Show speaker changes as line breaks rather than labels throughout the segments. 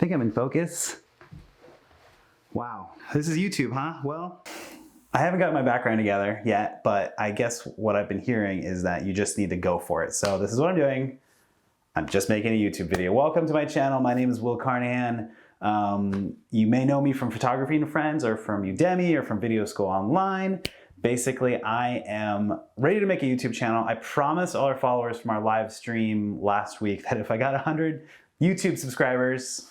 think I'm in focus. Wow, this is YouTube, huh? Well, I haven't got my background together yet, but I guess what I've been hearing is that you just need to go for it. So this is what I'm doing. I'm just making a YouTube video. Welcome to my channel. My name is Will Carnahan. You may know me from Photography and Friends or from Udemy or from Video School Online. Basically, I am ready to make a YouTube channel. I promised all our followers from our live stream last week that if I got 100 YouTube subscribers,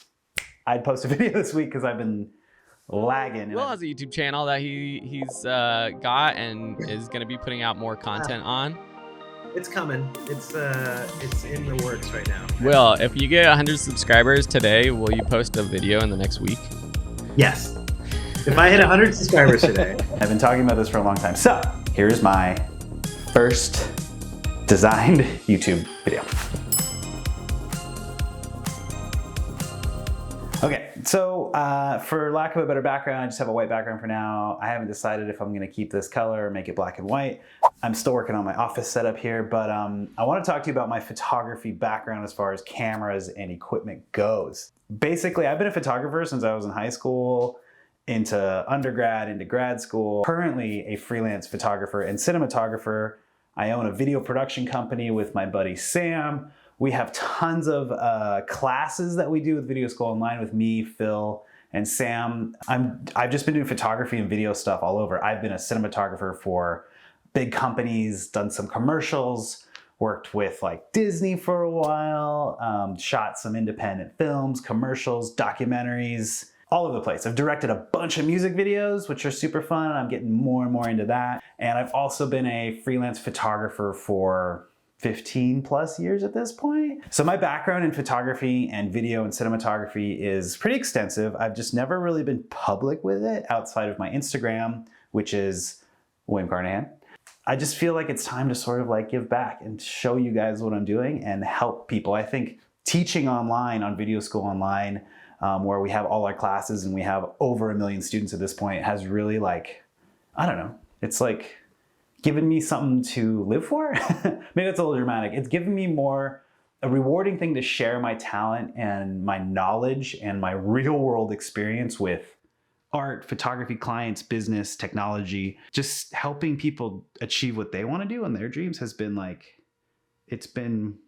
I'd post a video this week because I've been lagging.
Will has a YouTube channel that he's got and is going to be putting out more content on.
It's coming. It's in the works right now.
Will, if you get 100 subscribers today, will you post a video in the next week?
Yes. If I hit 100 subscribers today.
I've been talking about this for a long time. So here's my first designed YouTube video. Okay, so for lack of a better background, I just have a white background for now. I haven't decided if I'm gonna keep this color or make it black and white. I'm still working on my office setup here, but I wanna talk to you about my photography background as far as cameras and equipment goes. Basically, I've been a photographer since I was in high school, into undergrad, into grad school. Currently a freelance photographer and cinematographer. I own a video production company with my buddy Sam. We have tons of classes that we do with Video School Online with me, Phil, and Sam. I've just been doing photography and video stuff all over. I've been a cinematographer for big companies, done some commercials, worked with like Disney for a while, shot some independent films, commercials, documentaries, all over the place. I've directed a bunch of music videos, which are super fun. I'm getting more and more into that. And I've also been a freelance photographer for 15 plus years at this point. So my background in photography and video and cinematography is pretty extensive. I've just never really been public with it outside of my Instagram, which is William Carnahan. I just feel like it's time to sort of like give back and show you guys what I'm doing and help people. I think teaching online on Video School Online, where we have all our classes and we have over 1 million students at this point, has really like, I don't know, it's like given me something to live for. Maybe that's a little dramatic. It's given me more a rewarding thing to share my talent and my knowledge and my real world experience with art, photography, clients, business, technology. Just helping people achieve what they want to do and their dreams has been like, it's been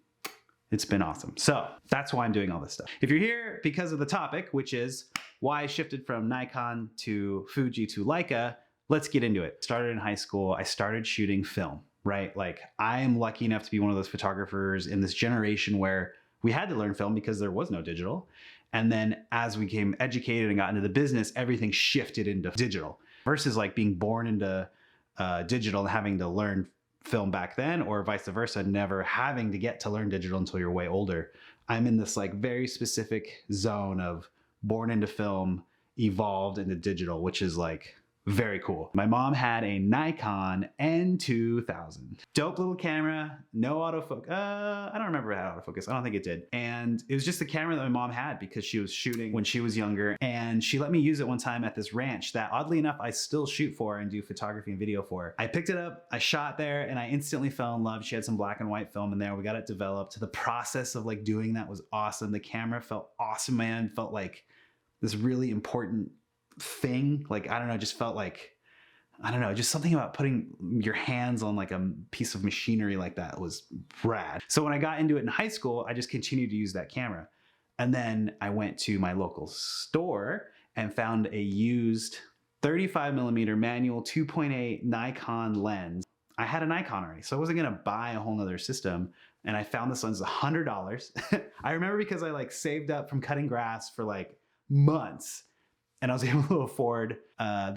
awesome. So that's why I'm doing all this stuff. If you're here because of the topic, which is why I shifted from Nikon to Fuji to Leica, let's get into it. Started in high school, I started shooting film, right? Like I am lucky enough to be one of those photographers in this generation where we had to learn film because there was no digital. And then as we became educated and got into the business, everything shifted into digital versus like being born into digital and having to learn film back then, or vice versa, never having to get to learn digital until you're way older. I'm in this like very specific zone of born into film, evolved into digital, which is like very cool. My mom had a Nikon N2000. Dope little camera, no autofocus. I don't remember if it had autofocus. I don't think it did. And it was just the camera that my mom had because she was shooting when she was younger. And she let me use it one time at this ranch that oddly enough, I still shoot for and do photography and video for. I picked it up, I shot there, and I instantly fell in love. She had some black and white film in there. We got it developed. The process of like doing that was awesome. The camera felt awesome, man. Felt like this really important thing. Like, I don't know, just felt like, I don't know, just something about putting your hands on like a piece of machinery like that was rad. So when I got into it in high school, I just continued to use that camera. And then I went to my local store and found a used 35mm manual 2.8 Nikon lens. I had a Nikon already, so I wasn't gonna buy a whole nother system. And I found this lens $100. I remember because I like saved up from cutting grass for like months. And I was able to afford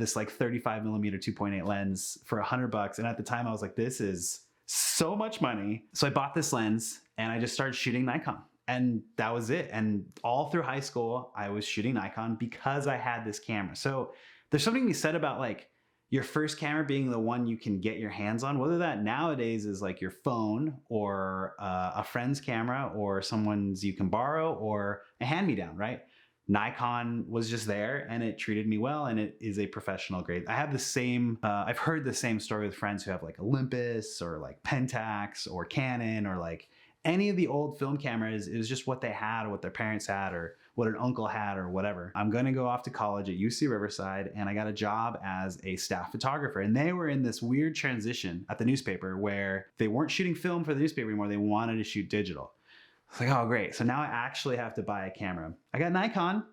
this like 35mm 2.8 lens for $100. And at the time I was like, this is so much money. So I bought this lens and I just started shooting Nikon. And that was it. And all through high school, I was shooting Nikon because I had this camera. So there's something to be said about like your first camera being the one you can get your hands on, whether that nowadays is like your phone or a friend's camera or someone's you can borrow or a hand-me-down, right? Nikon was just there and it treated me well, and it is a professional grade. I have the same, I've heard the same story with friends who have like Olympus or like Pentax or Canon or like any of the old film cameras, it was just what they had or what their parents had or what an uncle had or whatever. I'm gonna go off to college at UC Riverside, and I got a job as a staff photographer. And they were in this weird transition at the newspaper where they weren't shooting film for the newspaper anymore, they wanted to shoot digital. It's like, oh great, so now I actually have to buy a camera. I got Nikon,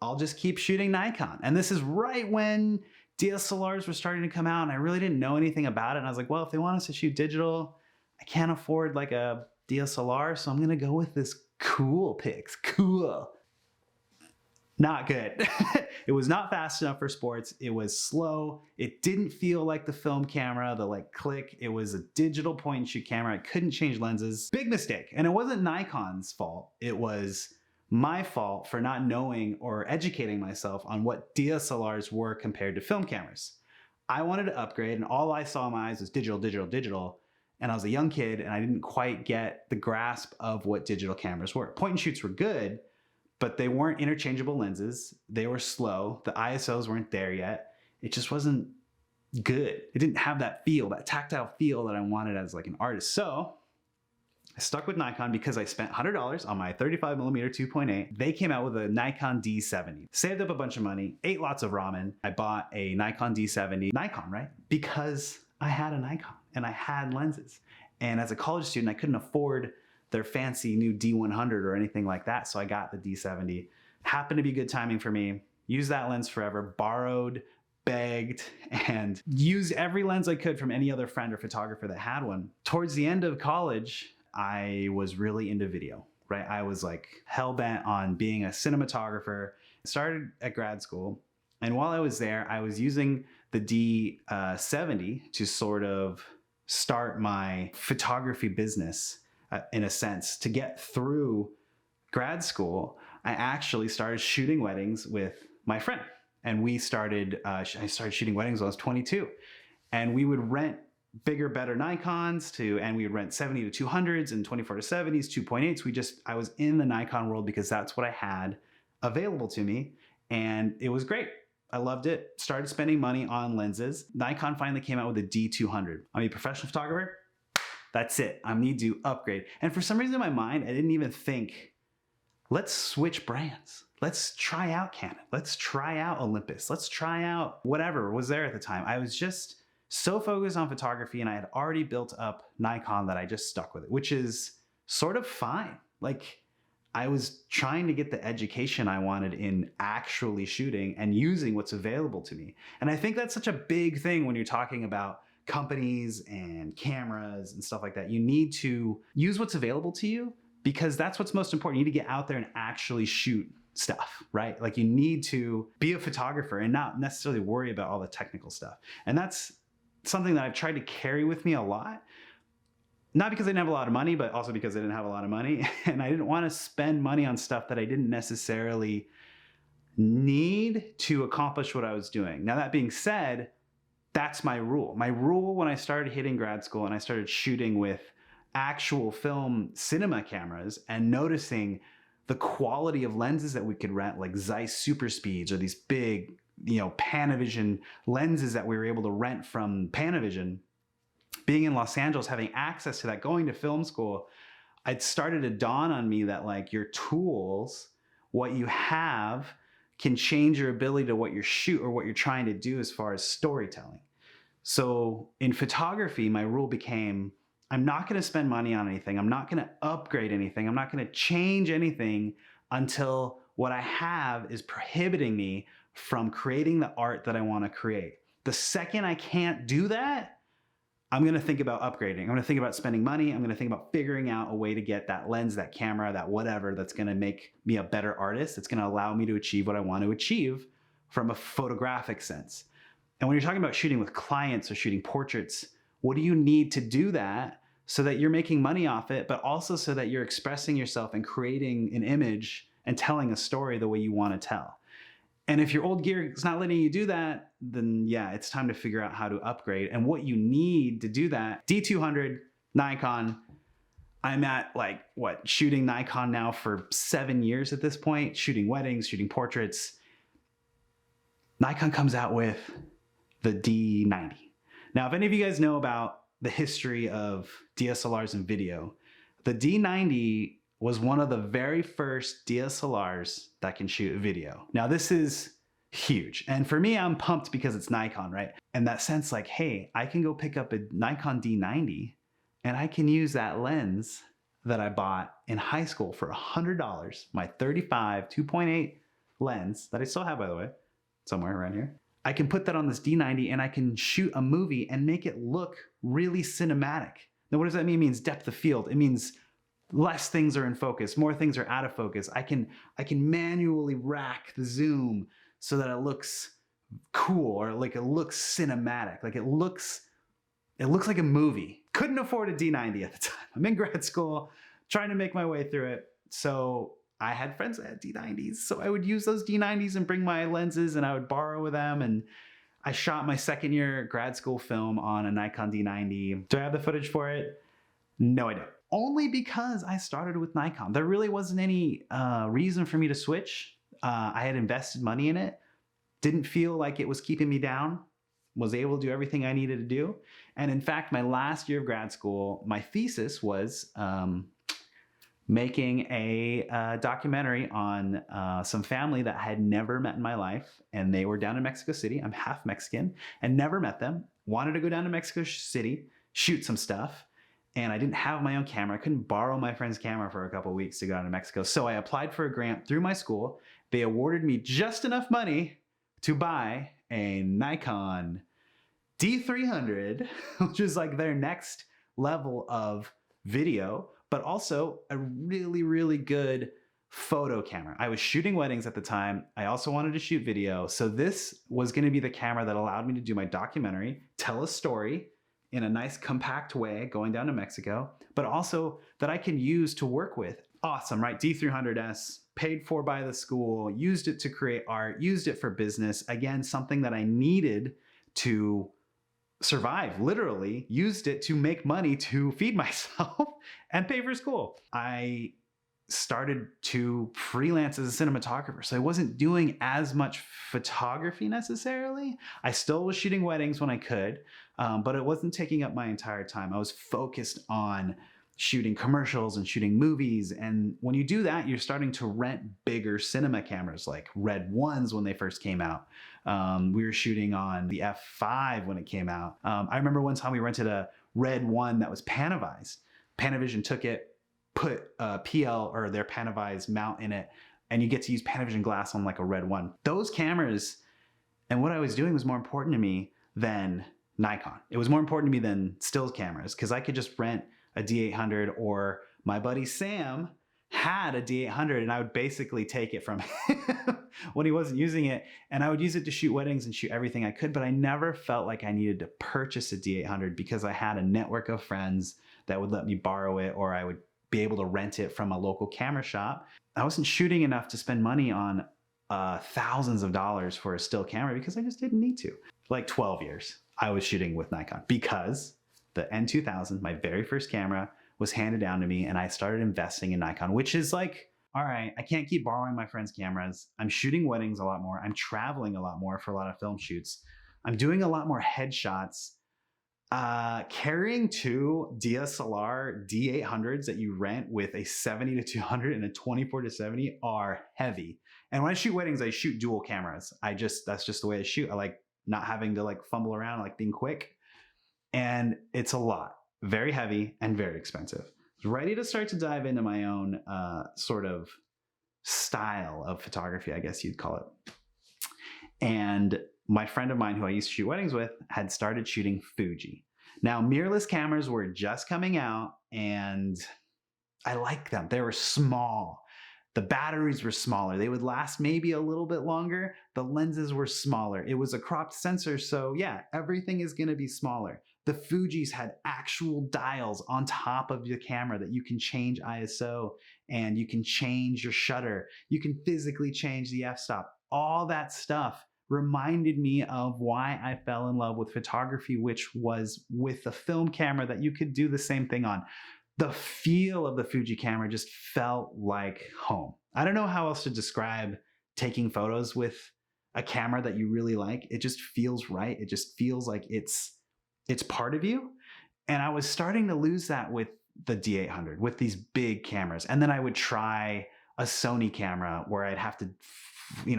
I'll just keep shooting Nikon. And this is right when DSLRs were starting to come out, and I really didn't know anything about it. And I was like, well, if they want us to shoot digital, I can't afford like a DSLR, so I'm gonna go with this cool Pix. Cool. Not good. It was not fast enough for sports. It was slow. It didn't feel like the film camera, the like click. It was a digital point and shoot camera. I couldn't change lenses. Big mistake. And it wasn't Nikon's fault. It was my fault for not knowing or educating myself on what DSLRs were compared to film cameras. I wanted to upgrade, and all I saw in my eyes was digital, digital, digital. And I was a young kid, and I didn't quite get the grasp of what digital cameras were. Point and shoots were good, but they weren't interchangeable lenses. They were slow. The ISOs weren't there yet. It just wasn't good. It didn't have that feel, that tactile feel that I wanted as like an artist. So I stuck with Nikon because I spent $100 on my 35mm 2.8. They came out with a Nikon D70. Saved up a bunch of money, ate lots of ramen. I bought a Nikon D70. Nikon, right? Because I had a Nikon and I had lenses. And as a college student, I couldn't afford their fancy new D100 or anything like that. So I got the D70. Happened to be good timing for me. Used that lens forever, borrowed, begged, and used every lens I could from any other friend or photographer that had one. Towards the end of college, I was really into video, right? I was like hell-bent on being a cinematographer. Started at grad school. And while I was there, I was using the D70 to sort of start my photography business in a sense. To get through grad school, I actually started shooting weddings with my friend. And I started shooting weddings when I was 22. And we would rent bigger, better Nikons and we would rent 70 to 200s and 24 to 70s, 2.8s. I was in the Nikon world because that's what I had available to me. And it was great. I loved it. Started spending money on lenses. Nikon finally came out with a D200. I'm a professional photographer. That's it. I need to upgrade. And for some reason in my mind, I didn't even think, let's switch brands. Let's try out Canon. Let's try out Olympus. Let's try out whatever was there at the time. I was just so focused on photography, and I had already built up Nikon that I just stuck with it, which is sort of fine. Like, I was trying to get the education I wanted in actually shooting and using what's available to me. And I think that's such a big thing when you're talking about companies and cameras and stuff like that. You need to use what's available to you because that's what's most important. You need to get out there and actually shoot stuff, right? Like, you need to be a photographer and not necessarily worry about all the technical stuff. And that's something that I've tried to carry with me a lot. Not because I didn't have a lot of money, but also because I didn't have a lot of money. And I didn't want to spend money on stuff that I didn't necessarily need to accomplish what I was doing. Now, that being said, that's my rule. My rule when I started hitting grad school and I started shooting with actual film cinema cameras and noticing the quality of lenses that we could rent, like Zeiss Super Speeds or these big, Panavision lenses that we were able to rent from Panavision. Being in Los Angeles, having access to that, going to film school, it started to dawn on me that like your tools, what you have, can change your ability to what you shoot or what you're trying to do as far as storytelling. So in photography, my rule became, I'm not going to spend money on anything. I'm not going to upgrade anything. I'm not going to change anything until what I have is prohibiting me from creating the art that I want to create. The second I can't do that, I'm going to think about upgrading. I'm going to think about spending money. I'm going to think about figuring out a way to get that lens, that camera, that whatever that's going to make me a better artist. It's going to allow me to achieve what I want to achieve from a photographic sense. And when you're talking about shooting with clients or shooting portraits, what do you need to do that so that you're making money off it, but also so that you're expressing yourself and creating an image and telling a story the way you want to tell? And if your old gear is not letting you do that, then yeah, it's time to figure out how to upgrade and what you need to do that. D200, Nikon. I'm at shooting Nikon now for 7 years at this point, shooting weddings, shooting portraits. Nikon comes out with the D90. Now, if any of you guys know about the history of DSLRs and video, The D90 was one of the very first DSLRs that can shoot video. Now this is huge. And for me, I'm pumped because it's Nikon, right? And that sense like, hey, I can go pick up a Nikon D90 and I can use that lens that I bought in high school for $100, my 35 2.8 lens that I still have, by the way, somewhere around here. I can put that on this D90 and I can shoot a movie and make it look really cinematic. Now, what does that mean? It means depth of field. It means less things are in focus, more things are out of focus. I can manually rack the zoom so that it looks cool, or like it looks cinematic, like it looks like a movie. Couldn't afford a D90 at the time. I'm in grad school, trying to make my way through it. So I had friends that had D90s. So I would use those D90s and bring my lenses and I would borrow them. And I shot my second year grad school film on a Nikon D90. Do I have the footage for it? No, I don't. Only because I started with Nikon. There really wasn't any reason for me to switch. I had invested money in it. Didn't feel like it was keeping me down. Was able to do everything I needed to do. And in fact, my last year of grad school, my thesis was making a documentary on some family that I had never met in my life. And they were down in Mexico City. I'm half Mexican and never met them. Wanted to go down to Mexico City, shoot some stuff. And I didn't have my own camera. I couldn't borrow my friend's camera for a couple of weeks to go down to Mexico. So I applied for a grant through my school. They awarded me just enough money to buy a Nikon D300, which is like their next level of video, but also a really, really good photo camera. I was shooting weddings at the time. I also wanted to shoot video. So this was going to be the camera that allowed me to do my documentary, tell a story in a nice compact way going down to Mexico, but also that I can use to work with. Awesome, right? D300S, paid for by the school, used it to create art, used it for business. Again, something that I needed to survive, literally, used it to make money to feed myself and pay for school. I started to freelance as a cinematographer. So I wasn't doing as much photography necessarily. I still was shooting weddings when I could, but it wasn't taking up my entire time. I was focused on shooting commercials and shooting movies. And when you do that, you're starting to rent bigger cinema cameras like Red 1s when they first came out. We were shooting on the F5 when it came out. I remember one time we rented a Red 1 that was Panavised. Panavision took it, put a PL or their Panavised mount in it, and you get to use Panavision glass on like a Red 1. Those cameras and what I was doing was more important to me than Nikon. It was more important to me than stills cameras because I could just rent a D800, or my buddy Sam had a D800 and I would basically take it from him when he wasn't using it, and I would use it to shoot weddings and shoot everything I could, but I never felt like I needed to purchase a D800 because I had a network of friends that would let me borrow it, or I would be able to rent it from a local camera shop. I wasn't shooting enough to spend money on thousands of dollars for a still camera because I just didn't need to. For like 12 years, I was shooting with Nikon because the N2000, my very first camera, was handed down to me and I started investing in Nikon, which is like, all right, I can't keep borrowing my friends' cameras. I'm shooting weddings a lot more. I'm traveling a lot more for a lot of film shoots. I'm doing a lot more headshots. Carrying two DSLR D800s that you rent with a 70 to 200 and a 24 to 70 are heavy. And when I shoot weddings, I shoot dual cameras. That's just the way I shoot. I like not having to like fumble around, I like being quick. And it's a lot, very heavy and very expensive. I was ready to start to dive into my own sort of style of photography, I guess you'd call it. And my friend of mine who I used to shoot weddings with had started shooting Fuji. Now, mirrorless cameras were just coming out and I liked them. They were small. The batteries were smaller. They would last maybe a little bit longer. The lenses were smaller. It was a cropped sensor, so yeah, everything is gonna be smaller. The Fujis had actual dials on top of the camera that you can change ISO and you can change your shutter. You can physically change the f-stop. All that stuff reminded me of why I fell in love with photography, which was with a film camera that you could do the same thing on. The feel of the Fuji camera just felt like home. I don't know how else to describe taking photos with a camera that you really like. It just feels right. It just feels like it's part of you. And I was starting to lose that with the D800 with these big cameras. And then I would try a Sony camera where I'd have to,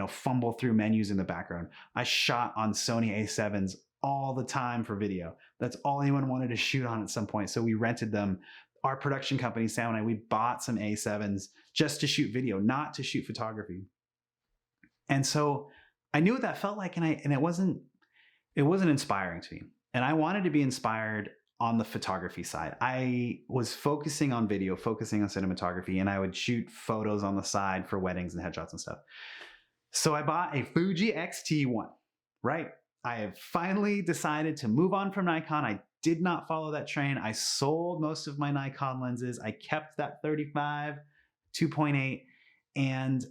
fumble through menus in the background. I shot on Sony A7s all the time for video. That's all anyone wanted to shoot on at some point. So we rented them. Our production company, Sam and I, we bought some A7s just to shoot video, not to shoot photography. And so I knew what that felt like, and it wasn't inspiring to me. And I wanted to be inspired on the photography side. I was focusing on video, focusing on cinematography, and I would shoot photos on the side for weddings and headshots and stuff. So I bought a Fuji X-T1, right? I have finally decided to move on from Nikon. I did not follow that train. I sold most of my Nikon lenses. I kept that 35, 2.8, and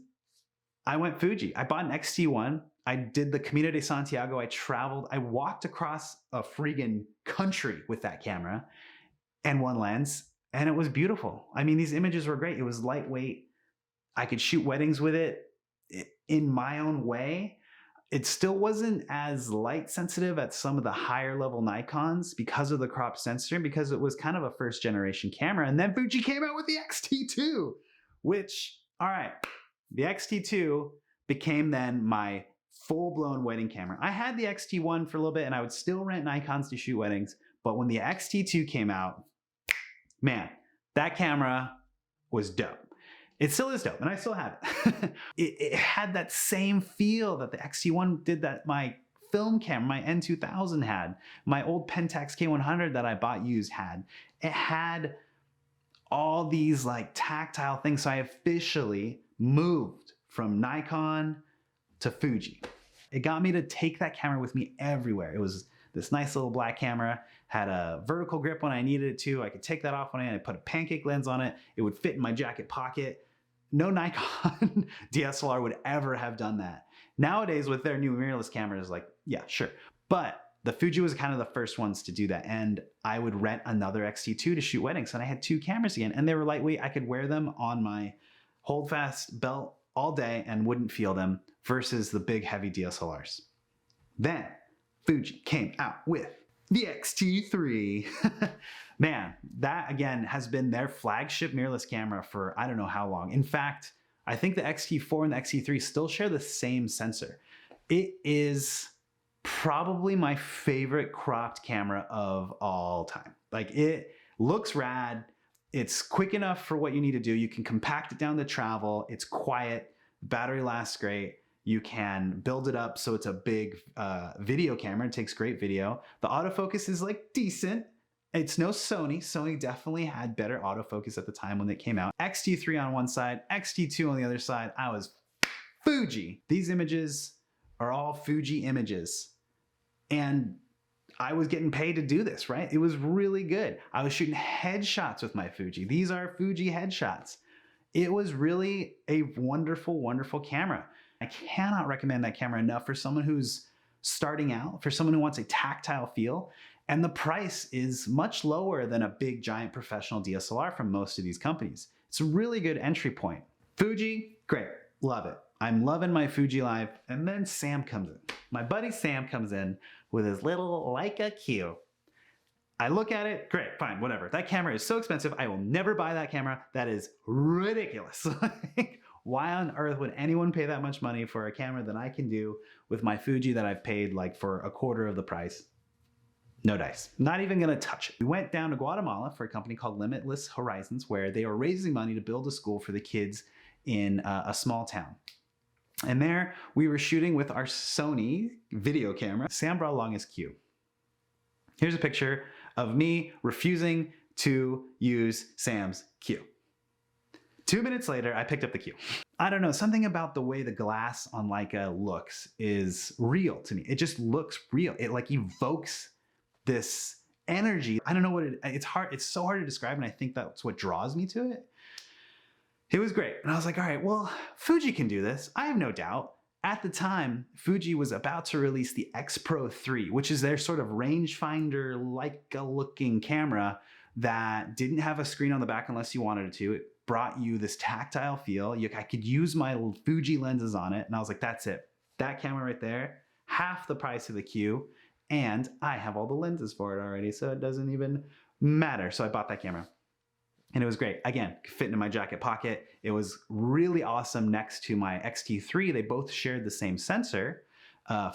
I went Fuji. I bought an X-T1. I did the Camino de Santiago. I traveled. I walked across a friggin' country with that camera and one lens, and it was beautiful. I mean, these images were great. It was lightweight. I could shoot weddings with it in my own way. It still wasn't as light sensitive as some of the higher level Nikons because of the crop sensor, because it was kind of a first generation camera. And then Fuji came out with the X-T2, which, all right, the X-T2 became then my full-blown wedding camera. I had the X-T1 for a little bit and I would still rent Nikons to shoot weddings, but when the X-T2 came out, man, that camera was dope. It still is dope, and I still have it. It had that same feel that the X-T1 did, that my film camera, my N2000 had, my old Pentax K100 that I bought used had. It had all these like tactile things, so I officially moved from Nikon to Fuji. It got me to take that camera with me everywhere. It was this nice little black camera, had a vertical grip when I needed it to. I could take that off when I put a pancake lens on it. It would fit in my jacket pocket. No Nikon DSLR would ever have done that. Nowadays with their new mirrorless cameras, like, yeah, sure. But the Fuji was kind of the first ones to do that. And I would rent another X-T2 to shoot weddings. And I had two cameras again, and they were lightweight. I could wear them on my holdfast belt all day and wouldn't feel them, versus the big heavy DSLRs. Then Fuji came out with the X-T3. Man, that again has been their flagship mirrorless camera for I don't know how long. In fact, I think the X-T4 and the X-T3 still share the same sensor. It is probably my favorite cropped camera of all time. Like, it looks rad. It's quick enough for what you need to do. You can compact it down to travel. It's quiet. Battery lasts great. You can build it up so it's a big video camera. It takes great video. The autofocus is like decent. It's no Sony. Sony definitely had better autofocus at the time when it came out. X-T3 on one side, X-T2 on the other side. I was Fuji. These images are all Fuji images. And I was getting paid to do this, right? It was really good. I was shooting headshots with my Fuji. These are Fuji headshots. It was really a wonderful, wonderful camera. I cannot recommend that camera enough for someone who's starting out, for someone who wants a tactile feel. And the price is much lower than a big giant professional DSLR from most of these companies. It's a really good entry point. Fuji, great, love it. I'm loving my Fuji Live. And then Sam comes in. My buddy Sam comes in with his little Leica Q. I look at it, great, fine, whatever. That camera is so expensive, I will never buy that camera. That is ridiculous. Why on earth would anyone pay that much money for a camera that I can do with my Fuji that I've paid like for a quarter of the price? No dice. Not even gonna touch it. We went down to Guatemala for a company called Limitless Horizons, where they were raising money to build a school for the kids in a small town. And there we were shooting with our Sony video camera. Sam brought along his Q. Here's a picture of me refusing to use Sam's Q. 2 minutes later, I picked up the Q. I don't know, something about the way the glass on Leica looks is real to me. It just looks real. It like evokes this energy. I don't know what it's so hard to describe, and I think that's what draws me to it. It was great. And I was like, all right, well, Fuji can do this. I have no doubt. At the time, Fuji was about to release the X Pro 3, which is their sort of rangefinder Leica looking camera that didn't have a screen on the back unless you wanted it to. It brought you this tactile feel. I could use my Fuji lenses on it, and I was like, that's it. That camera right there, half the price of the Q, and I have all the lenses for it already, so it doesn't even matter. So I bought that camera. And it was great. Again, fit in my jacket pocket. It was really awesome next to my X-T3. They both shared the same sensor.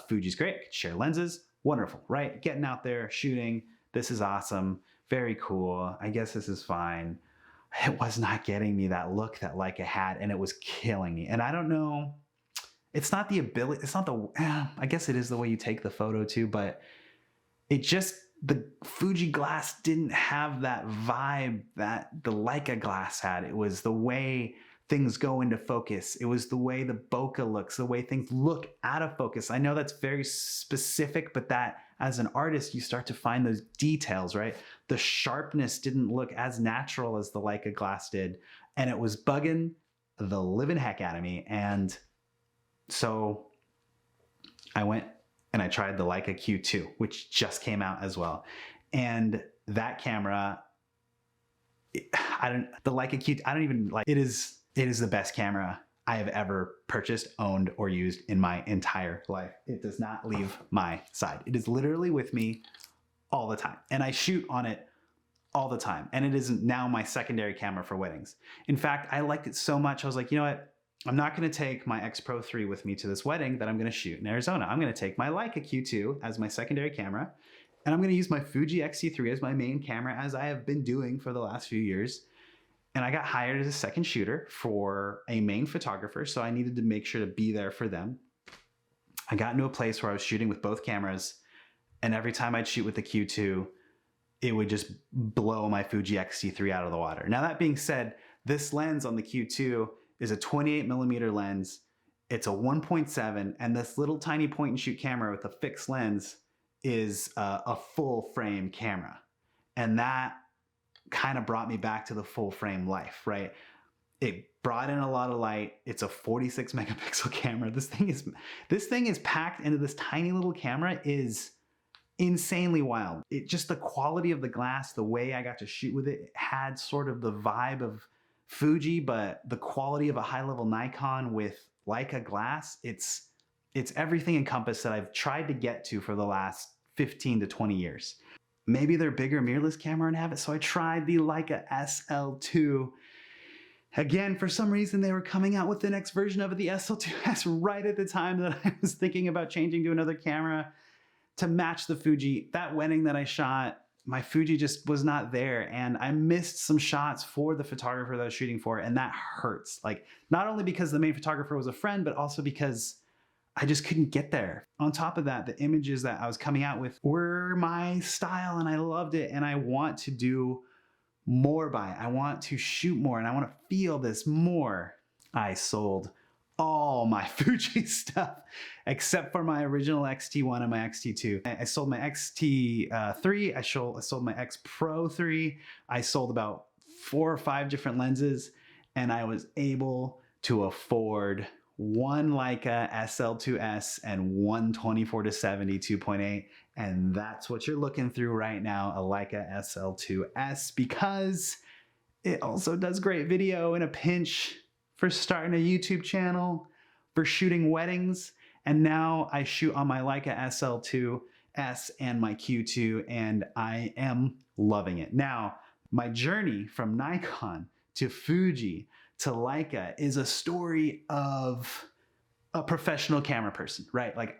Fuji's great, could share lenses. Wonderful, right? Getting out there, shooting. This is awesome. Very cool. I guess this is fine. It was not getting me that look that Leica had, and it was killing me. And I don't know, it's not the ability, it's not the, I guess it is the way you take the photo too, but it just, the Fuji glass didn't have that vibe that the Leica glass had. It was the way things go into focus. It was the way the bokeh looks, the way things look out of focus. I know that's very specific, but that as an artist, you start to find those details, right? The sharpness didn't look as natural as the Leica glass did, and it was bugging the living heck out of me. And so I went and I tried the Leica Q2, which just came out as well. And that camera, the Leica Q2, I don't even like, it is the best camera I have ever purchased, owned, or used in my entire life. It does not leave my side. It is literally with me all the time. And I shoot on it all the time. And it is now my secondary camera for weddings. In fact, I liked it so much, I was like, you know what? I'm not gonna take my X Pro 3 with me to this wedding that I'm gonna shoot in Arizona. I'm gonna take my Leica Q2 as my secondary camera, and I'm gonna use my Fuji X-T3 as my main camera, as I have been doing for the last few years. And I got hired as a second shooter for a main photographer, so I needed to make sure to be there for them. I got into a place where I was shooting with both cameras, and every time I'd shoot with the Q2, it would just blow my Fuji X-T3 out of the water. Now that being said, this lens on the Q2 is a 28mm lens. It's a 1.7, and this little tiny point and shoot camera with a fixed lens is a full frame camera. And that kind of brought me back to the full frame life, right? It brought in a lot of light. It's a 46 megapixel camera. This thing is packed into this tiny little camera is insanely wild. It just, the quality of the glass, the way I got to shoot with it, had sort of the vibe of Fuji, but the quality of a high-level Nikon with Leica glass, it's everything encompassed that I've tried to get to for the last 15 to 20 years. Maybe they're bigger mirrorless camera and have it, so I tried the Leica SL2. Again, for some reason, they were coming out with the next version of it, the SL2s, right at the time that I was thinking about changing to another camera to match the Fuji. That wedding that I shot, my Fuji just was not there, and I missed some shots for the photographer that I was shooting for, and that hurts. Like, not only because the main photographer was a friend, but also because I just couldn't get there. On top of that, the images that I was coming out with were my style, and I loved it, and I want to do more by it. I want to shoot more, and I want to feel this more. I sold all my Fuji stuff except for my original X-T1 and my X-T2. I sold my X-T3, I sold my X Pro 3, I sold about 4 or 5 different lenses, and I was able to afford one Leica SL2s and one 24-70 2.8, and that's what you're looking through right now, a Leica SL2s, because it also does great video in a pinch for starting a YouTube channel, for shooting weddings, and now I shoot on my Leica SL2s and my Q2, and I am loving it. Now, my journey from Nikon to Fuji to Leica is a story of a professional camera person, right? Like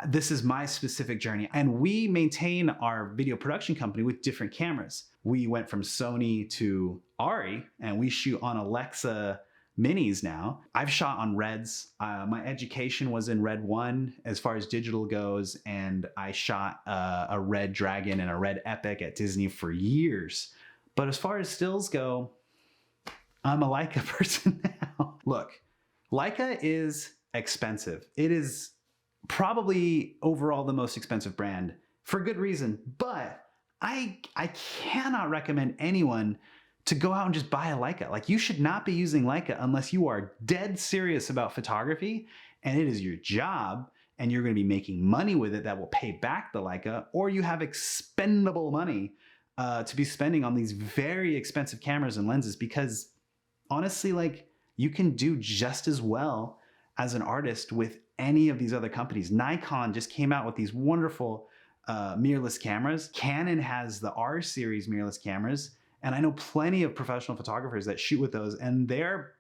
this is my specific journey, and we maintain our video production company with different cameras. We went from Sony to Ari, and we shoot on Alexa minis now. I've shot on Reds. My education was in Red 1 as far as digital goes, and I shot a Red Dragon and a Red Epic at Disney for years. But as far as stills go, I'm a Leica person now. Look, Leica is expensive. It is probably overall the most expensive brand for good reason, but I cannot recommend anyone to go out and just buy a Leica. Like, you should not be using Leica unless you are dead serious about photography and it is your job and you're gonna be making money with it that will pay back the Leica, or you have expendable money to be spending on these very expensive cameras and lenses, because honestly, like, you can do just as well as an artist with any of these other companies. Nikon just came out with these wonderful mirrorless cameras. Canon has the R series mirrorless cameras, And I know plenty of professional photographers that shoot with those, and they're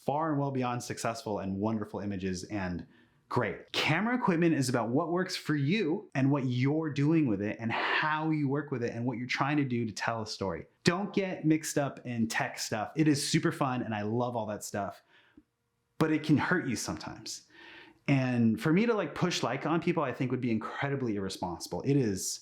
far and well beyond successful and wonderful images and great. Camera equipment is about what works for you and what you're doing with it and how you work with it and what you're trying to do to tell a story. Don't get mixed up in tech stuff. It is super fun and I love all that stuff, but it can hurt you sometimes. And for me to like push Leica on people, I think would be incredibly irresponsible. It is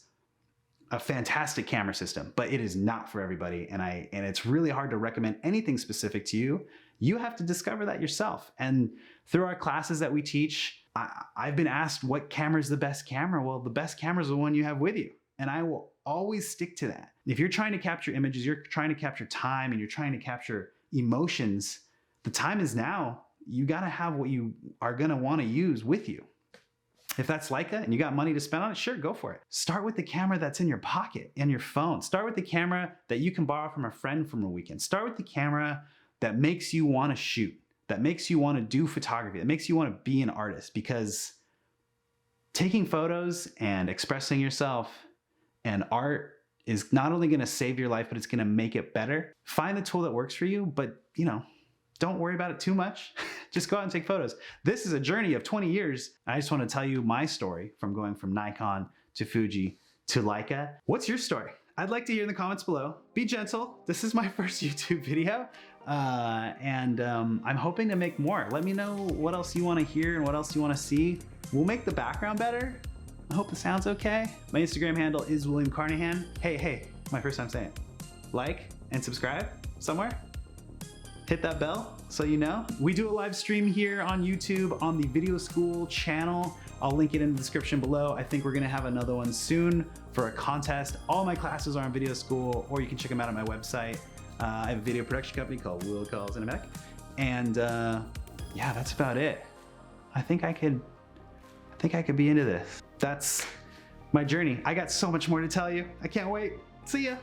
a fantastic camera system, but it is not for everybody. And it's really hard to recommend anything specific to you. You have to discover that yourself. And through our classes that we teach, I've been asked what camera is the best camera. Well, the best camera is the one you have with you. And I will always stick to that. If you're trying to capture images, you're trying to capture time and you're trying to capture emotions, the time is now. You gotta have what you are gonna wanna use with you. If that's Leica and you got money to spend on it, sure, go for it. Start with the camera that's in your pocket, in your phone. Start with the camera that you can borrow from a friend from a weekend. Start with the camera that makes you wanna shoot, that makes you wanna do photography, that makes you wanna be an artist, because taking photos and expressing yourself and art is not only gonna save your life, but it's gonna make it better. Find the tool that works for you, but don't worry about it too much. Just go out and take photos. This is a journey of 20 years. I just want to tell you my story from going from Nikon to Fuji to Leica. What's your story? I'd like to hear in the comments below. Be gentle. This is my first YouTube video. I'm hoping to make more. Let me know what else you want to hear and what else you want to see. We'll make the background better. I hope the sound's okay. My Instagram handle is William Carnahan. Hey, my first time saying it. Like and subscribe somewhere. Hit that bell so you know. We do a live stream here on YouTube on the Video School channel. I'll link it in the description below. I think we're gonna have another one soon for a contest. All my classes are on Video School, or you can check them out on my website. I have a video production company called Will Call Cinematic. And yeah, that's about it. I think I could be into this. That's my journey. I got so much more to tell you. I can't wait. See ya.